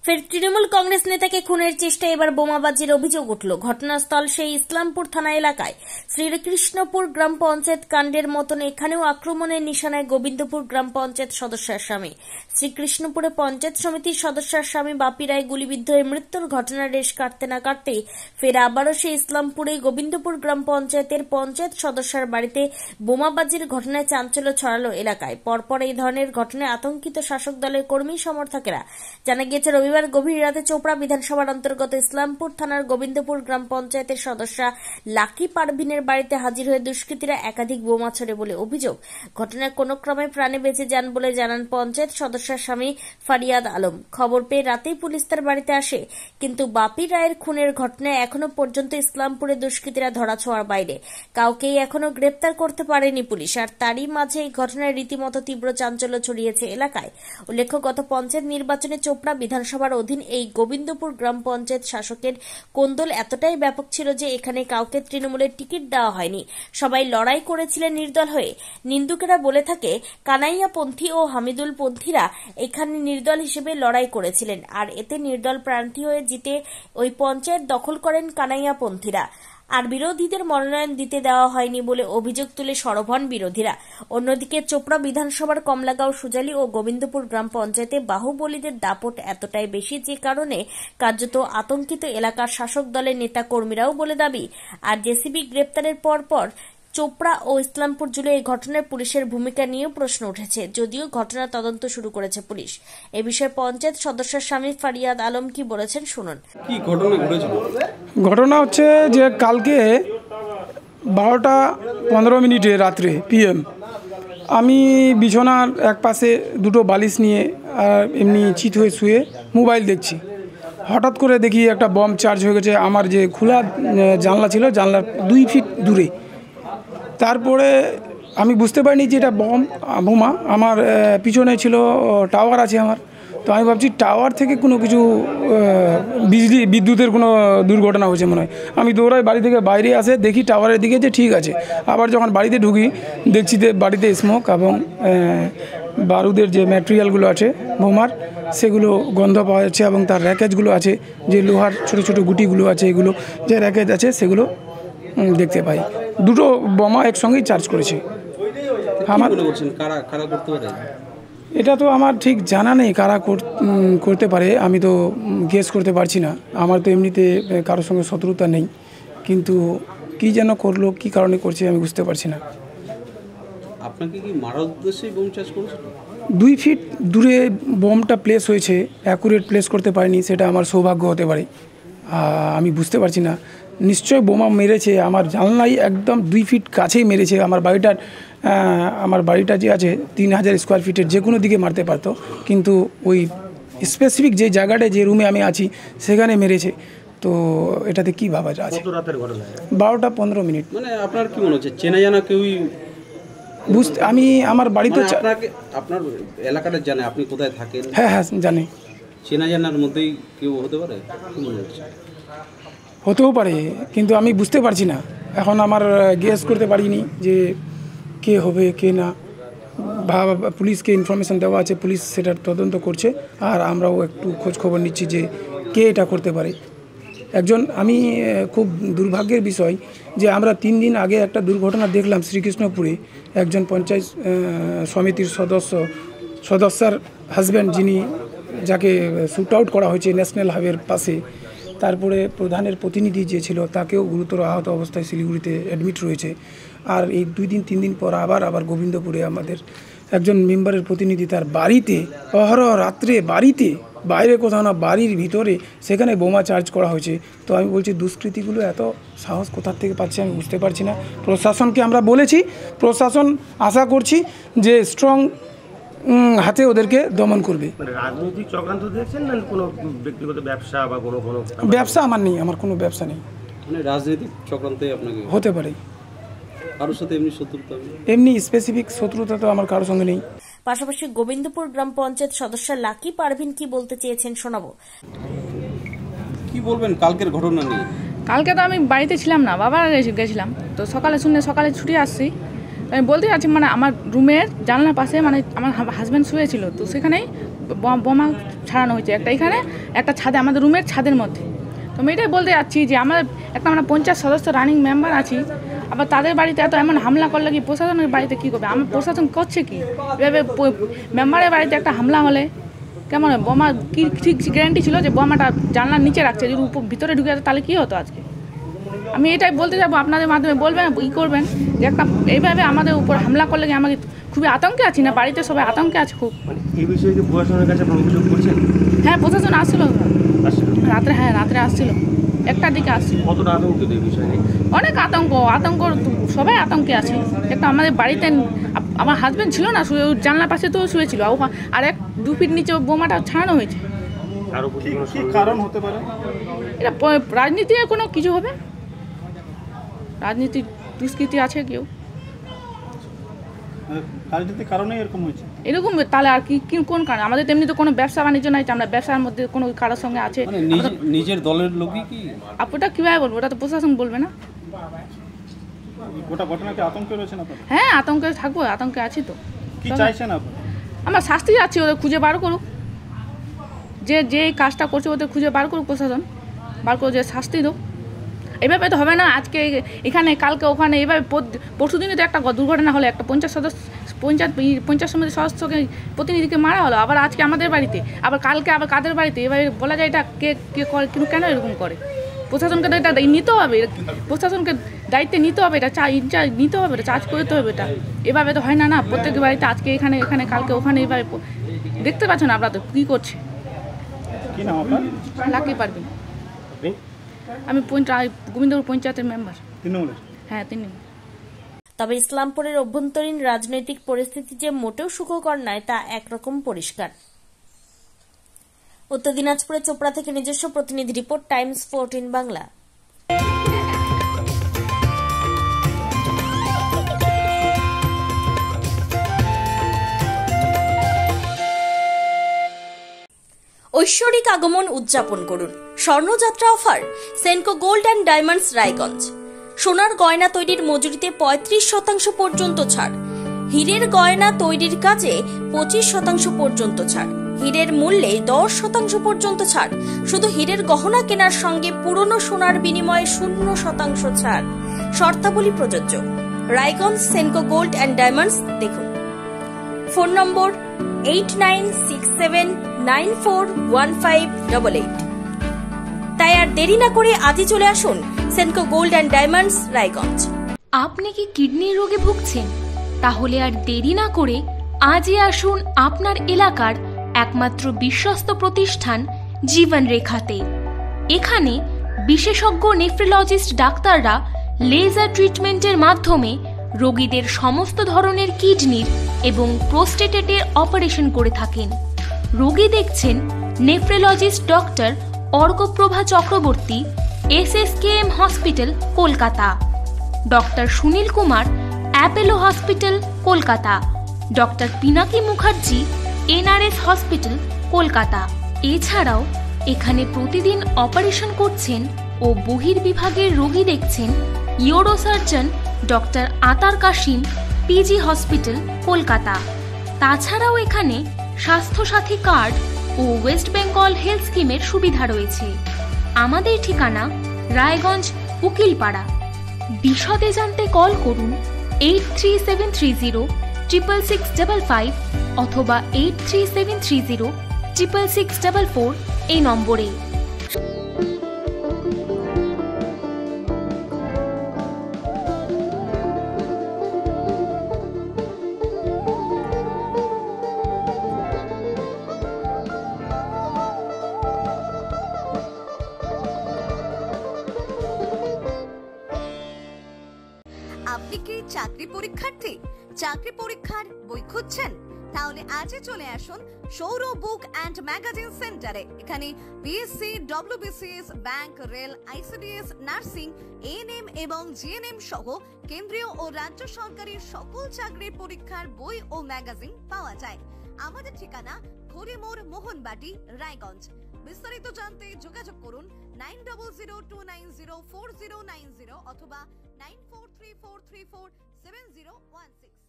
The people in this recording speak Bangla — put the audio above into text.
ফের তৃণমূল কংগ্রেস নেতাকে খুনের চেষ্টায় এবার বোমাবাজির অভিযোগ উঠল। ঘটনাস্থল সেই ইসলামপুর থানা এলাকায়। শ্রীকৃষ্ণপুর গ্রাম পঞ্চায়েত কাণ্ডের মতন এখানেও আক্রমণের নিশানায় গোবিন্দপুর গ্রাম পঞ্চায়েত সদস্যের স্বামী। শ্রীকৃষ্ণপুরে পঞ্চায়েত সমিতির সদস্যের স্বামী বাপি রায় গুলিবিদ্ধ হয়ে মৃত্যুর ঘটনার রেশ কাটতে না কাটতেই ফের আবারও সেই ইসলামপুরে গোবিন্দপুর গ্রাম পঞ্চায়েতের পঞ্চায়েত সদস্যের বাড়িতে বোমাবাজির ঘটনায় চাঞ্চল্য ছড়ালো এলাকায়। পরপর এই ধরনের ঘটনায় আতঙ্কিত শাসক দলের কর্মী সমর্থকেরা। জানা গিয়েছে, রবিবার গভীর রাতে চোপড়া বিধানসভার অন্তর্গত ইসলামপুর থানার গোবিন্দপুর গ্রাম পঞ্চায়েতের সদস্য লাকি পারভিনের বাড়িতে হাজির হয়ে দুষ্কৃতীরা একাধিক বোমা ছোড়ে বলে অভিযোগ। ঘটনায় কোনো ক্রমে প্রাণে বেঁচে যান বলে জানান পঞ্চায়েত সদস্যের স্বামী ফারিয়াদ আলম। খবর পেয়ে রাতেই পুলিশ তার বাড়িতে আসে, কিন্তু বাপি রায়ের খুনের ঘটনায় এখনো পর্যন্ত ইসলামপুরে দুষ্কৃতীরা ধরাছোঁয়ার বাইরে। কাউকেই এখনো গ্রেপ্তার করতে পারেনি পুলিশ। আর তারই মাঝে এই ঘটনায় রীতিমতো তীব্র চাঞ্চল্য ছড়িয়েছে এলাকায়। উল্লেখ্য, গত পঞ্চায়েত নির্বাচনে চোপড়া বিধানসভার অধীন এই গোবিন্দপুর গ্রাম পঞ্চায়েত শাসকের কোন্দল এতটাই ব্যাপক ছিল যে এখানে কাউকে তৃণমূলের টিকিট দেওয়া হয়নি। সবাই লড়াই করেছিলেন নির্দল হয়ে। নিন্দুকেরা বলে থাকে, কানাইয়া পন্থী ও হামিদুল পন্থীরা এখানে নির্দল হিসেবে লড়াই করেছিলেন, আর এতে নির্দল প্রার্থী হয়ে জিতে ওই পঞ্চায়েত দখল করেন কানাইয়া পন্থীরা। আর বিরোধীদের মনোনয়ন দিতে দেওয়া হয়নি বলে অভিযোগ তুলে সরব হন বিরোধীরা। অন্যদিকে চোপড়া বিধানসভার কমলাগাঁও, সুজালি ও গোবিন্দপুর গ্রাম পঞ্চায়েতে বাহুবলীদের দাপট এতটাই বেশি যে কারণে কার্যত আতঙ্কিত এলাকার শাসক দলের নেতা কর্মীরাও বলে দাবি। আর জেসিবি গ্রেপ্তারের পর চোপড়া ও ইসলামপুর জুড়ে এই ঘটনায় পুলিশের ভূমিকা নিয়েও প্রশ্ন উঠেছে, যদিও ঘটনার তদন্ত শুরু করেছে পুলিশ। এ বিষয়ে পঞ্চায়েত সদস্যের স্বামী ফারিয়াদ আলম কি বলেছেন শুনুন। কি ঘটনা ঘটেছিল? ঘটনা হচ্ছে যে কালকে 12:15 রাত্রে PM আমি বিছানার এক পাশে দুটো বালিশ নিয়ে এমনি চিত হয়ে শুয়ে মোবাইল দেখছি। হঠাৎ করে দেখি একটা বম চার্জ হয়ে গেছে আমার যে খোলা জানলা ছিল, জানলার 2 ফিট দূরে। তারপরে আমি বুঝতে পারিনি যে এটা বোমা। আমার পিছনে ছিল টাওয়ার আছে আমার, তো আমি ভাবছি টাওয়ার থেকে কোনো কিছু বিদ্যুতের কোনো দুর্ঘটনা হয়েছে মনে হয়। আমি দৌড়াই বাড়ি থেকে বাইরে আসে, দেখি টাওয়ারের দিকে যে ঠিক আছে। আবার যখন বাড়িতে ঢুকি দেখছি যে বাড়িতে স্মোক এবং বারুদের যে ম্যাটেরিয়ালগুলো আছে বোমার, সেগুলো গন্ধ পাওয়া যাচ্ছে এবং তার র্যাকেজগুলো আছে, যে লোহার ছোট ছোট গুটিগুলো আছে, এগুলো যে র্যাকেজ আছে সেগুলো দেখতে পাই। দুটো বোমা একসঙ্গেই চার্জ করেছে। এটা তো আমার ঠিক জানা নেই কারা করতে পারে, আমি তো গেস করতে পারছি না। আমার তো এমনিতে কারোর সঙ্গে শত্রুতা নেই, কিন্তু কি যেন করলো, কি কারণে করছে আমি বুঝতে পারছি না। আপনাকে কি মারার উদ্দেশ্যে বোম চার্জ করেছিল? 2 ফিট দূরে বোমটা প্লেস হয়েছে, অ্যাকুরেট প্লেস করতে পারিনি, সেটা আমার সৌভাগ্য হতে পারে। আমি বুঝতে পারছি না। নিশ্চয় বোমা মেরেছে আমার জানলাই একদম 2 ফিট কাছেই মেরেছে। আমার বাড়িটা যে আছে 3000 স্কোয়ার ফিটের, যে কোনো দিকে মারতে পারতো, কিন্তু ওই স্পেসিফিক যে জায়গাটায়, যে রুমে আমি আছি সেখানে মেরেছে। তো এটাতে কি ভাবা যায়? 12:15। মানে আপনার কি মনে হচ্ছে চেনা জানা কেউই? আমি আমার বাড়িতে আপনার এলাকাটা জানে আপনি কোথায় থাকেন? হ্যাঁ জানি। চেনা জানার মধ্যেই কেউ হতে পারে? কি মনে হচ্ছে? হতেও পারে, কিন্তু আমি বুঝতে পারছি না। এখন আমার গেস করতে পারিনি যে কে হবে কে না। পুলিশকে ইনফরমেশন দেওয়া আছে, পুলিশ সেটার তদন্ত করছে, আর আমরাও একটু খোঁজ খবর নিচ্ছি যে কে এটা করতে পারে। আমি খুব দুর্ভাগ্যের বিষয় যে আমরা 3 দিন আগে একটা দুর্ঘটনা দেখলাম শ্রীকৃষ্ণপুরে। একজন পঞ্চায়েত সমিতির সদস্যার হাজব্যান্ড, যাকে শ্যুট আউট করা হয়েছে ন্যাশনাল হাইওয়ের পাশে। তারপরে প্রধানের প্রতিনিধি যে ছিল তাকেও গুরুতর আহত অবস্থায় শিলিগুড়িতে অ্যাডমিট রয়েছে। আর এই 2-3 দিন পর আবার গোবিন্দপুরে আমাদের একজন মেম্বারের প্রতিনিধি, তার বাড়িতে অহরহ রাত্রে, বাইরে কোথাও না, বাড়ির ভিতরে, সেখানে বোমা চার্জ করা হয়েছে। তো আমি বলছি দুষ্কৃতীগুলো এত সাহস কোথা থেকে পাচ্ছে আমি বুঝতে পারছি না। প্রশাসনকে আমরা বলেছি, প্রশাসন আশা করছি যে স্ট্রং হাতে ওদেরকে দমন করবে। রাজনৈতিক চক্রান্ত দেখছেন না কোনো ব্যক্তিগত ব্যবসা বা কোনো ব্যবসা আমার নেই, আমার কোনো ব্যবসা নেই। মানে রাজনৈতিক চক্রান্তে আপনাকে হতে পারে। কারোর সাথে এমনি শত্রুতা? এমনি স্পেসিফিক শত্রুতা তো আমার কারোর সঙ্গে নেই। পাশাপাশি গোবিন্দপুর গ্রাম পঞ্চায়েত সদস্য লাকি পারভিন কি বলতে চেয়েছেন শোনাবো। কি বলবেন কালকের ঘটনা নিয়ে? কালকে তো আমি বাড়িতে ছিলাম না, বাবার গেছিলাম। তো সকালে ছুটি আসছি। আমি বলতে যাচ্ছি, মানে আমার রুমের জানলার পাশে মানে আমার হাজব্যান্ড শুয়েছিল, তো সেখানেই বোমা ছাড়ানো হয়েছে, একটা এখানে একটা ছাদে, আমাদের রুমের ছাদের মধ্যে। তো আমি এটাই বলতে যাচ্ছি যে আমরা পঞ্চায়েত সদস্য রানিং মেম্বার আছি, আবার তাদের বাড়িতে এত এমন হামলা করলে কি প্রশাসনের বাড়িতে কী করবে? আমার প্রশাসন করছে কি? এভাবে মেম্বারের বাড়িতে একটা হামলা হলে কেমন বোমা কি ঠিক গ্যারান্টি ছিল যে বোমাটা জানলার নিচে রাখছে, যদি ভিতরে ঢুকে যেত তাহলে কী হতো আজকে? আমি এটাই বলতে যাবো, আপনাদের মাধ্যমে বলবেন করবেন যে একটা এইভাবে আমাদের উপর হামলা করলে কি আমাকে খুবই আতঙ্কে আছি না, বাড়িতে সবাই আতঙ্কে আছে খুব। এই বিষয়ে কি প্রশাসনের কাছে আপনারা অভিযোগ করছেন? হ্যাঁ, প্রশাসন আসছিল রাত্রে, রাত্রে আসছিল, 1টার দিকে আসছিল। কতটা আতঙ্কিত এই বিষয়ে? অনেক আতঙ্ক সবাই আতঙ্কে আছে। একটা আমাদের বাড়িতে আমার হাজব্যান্ড ছিল না, জানলার পাশে তো শুয়েছিল, আর 2 ফিট নিচে বোমাটা ছাড়ানো হয়েছে। আরো কি কারণ হতে পারে? এটা রাজনীতি কোনো কিছু হবে, রাজনীতির দুষ্কৃতি আছে কেউ, রাজনীতির কারণে এরকম হয়েছে। এরকম তাহলে আর কি কোন কারণ? আমাদের তেমনি তো কোনো ব্যবসা বাণিজ্য নাই, আমরা ব্যবসার মধ্যে কোনো কারোর সঙ্গে আছে নিজের দলের লোকই কি? ওটা কীভাবে বলবো? ওটা তো প্রশাসন বলবে না। গোটা ঘটনাকে আতঙ্কে রয়েছেন আপনারা? হ্যাঁ, আতঙ্কে থাকবো, আতঙ্কে আছি তো। কি চাইছেন আপনারা? আমরা শাস্তি যাচ্ছি, ওদের খুঁজে বার করুক, যে কাজটা করছে ওদের খুঁজে বার করুক প্রশাসন, বার করে যে শাস্তি দাও। এভাবে তো হবে না, আজকে এখানে কালকে ওখানে, এভাবে পরশু দিনে তো একটা দুর্ঘটনা হলো, একটা পঞ্চায়েত সমিতির সদস্যকে প্রতিনিধিকে মারা হলো, আবার আজকে আমাদের বাড়িতে, আবার কালকে আবার কাদের বাড়িতে। এভাবে বলা যায় এটা কে করে, কিন্তু কেন এরকম করে? প্রশাসনকে তো এটা নিতে হবে, প্রশাসনকে দায়িত্বে নিতে হবে, এটা নিতে হবে, এটা চার্জ করতে হবে। এটা এভাবে তো হয় না, না প্রত্যেক বাড়িতে আজকে এখানে কালকে ওখানে, এভাবে দেখতে পাচ্ছ না আপনারা তো কী করছে। কি নাম আপনার? লাকি পারবেন। আমি গোবিন্দপুর পঞ্চায়েতের মেম্বার। তৃণমূলের? হ্যাঁ, তিনি। তবে ইসলামপুরের অভ্যন্তরীণ রাজনৈতিক পরিস্থিতি যে মোটেও সুখকর নয় তা একরকম পরিষ্কার। উত্তর দিনাজপুরের চোপড়া থেকে নিজস্ব প্রতিনিধি রিপোর্ট, টাইমস 14 বাংলা। ঐশ্বরিক আগমন উদযাপন করুন। স্বর্ণযাত্রা offer Senco gold and diamonds Raiganj. সোনার গয়না তৈরির মজুরিতে 35% পর্যন্ত ছাড়। হীরের গয়না তৈরির কাজে 25% পর্যন্ত ছাড়। হীরের মূল্যে 10% পর্যন্ত ছাড়। শুধু হীরের গহনা কেনার সঙ্গে পুরনো সোনার বিনিময়ে 0% ছাড়। শর্তাবলী প্রযোজ্য। Raiganj Senco gold and diamonds দেখুন। Phone number 8967941588। তাই আর দেরি না করে আজই চলে আসুন Senco gold and diamonds Raiganj. আপনি কি কিডনির রোগে ভুগছেন? তাহলে আর দেরি না করে আজই আসুন আপনার এলাকার একমাত্র বিশ্বস্ত প্রতিষ্ঠান জীবন রেখাতে। এখানে বিশেষজ্ঞ নেফ্রোলজিস্ট ডাক্তাররা লেজার ট্রিটমেন্টের মাধ্যমে রোগীদের সমস্ত ধরনের কিডনির এবং প্রোস্টেটের অপারেশন করে থাকেন। রোগী দেখছেন nephrologist doctor Arkaprabha Chakraborty, SSKM hospital, Kolkata. Doctor Sunil Kumar, Apollo hospital, Kolkata. Doctor Pinaki Mukherjee, NRS hospital, Kolkata. এছাড়াও এখানে প্রতিদিন অপারেশন করছেন ও বহির্বিভাগের রোগী দেখছেন ইউরোসার্জন ডক্টর আতার কাশিম, PG হসপিটাল, কলকাতা। তাছাড়াও এখানে স্বাস্থ্যসাথী কার্ড ও ওয়েস্ট বেঙ্গল হেলথ স্কিমের সুবিধা রয়েছে। আমাদের ঠিকানা রায়গঞ্জ, উকিলপাড়া। বিশদে জানতে কল করুন 8373066655 অথবা 8373066644 এই নম্বরে। আপনি কি চাকরি পরীক্ষার্থী? চাকরি পরীক্ষার বই খুঁজছেন? তাহলে আজই চলে আসুন সৌর বুক অ্যান্ড ম্যাগাজিন সেন্টারে। এখানে BSc, WBCS, bank, rail, ICDS, nursing, ANM এবং GNM সহ কেন্দ্রীয় ও রাজ্য সরকারি সকল চাকরির পরীক্ষার বই ও ম্যাগাজিন পাওয়া যায়। আমাদের ঠিকানা ঘড়িমোড়, মোহনবাটি, রায়গঞ্জ। বিস্তারিত জানতে যোগাযোগ করুন 9002904090 অথবা 9434347016।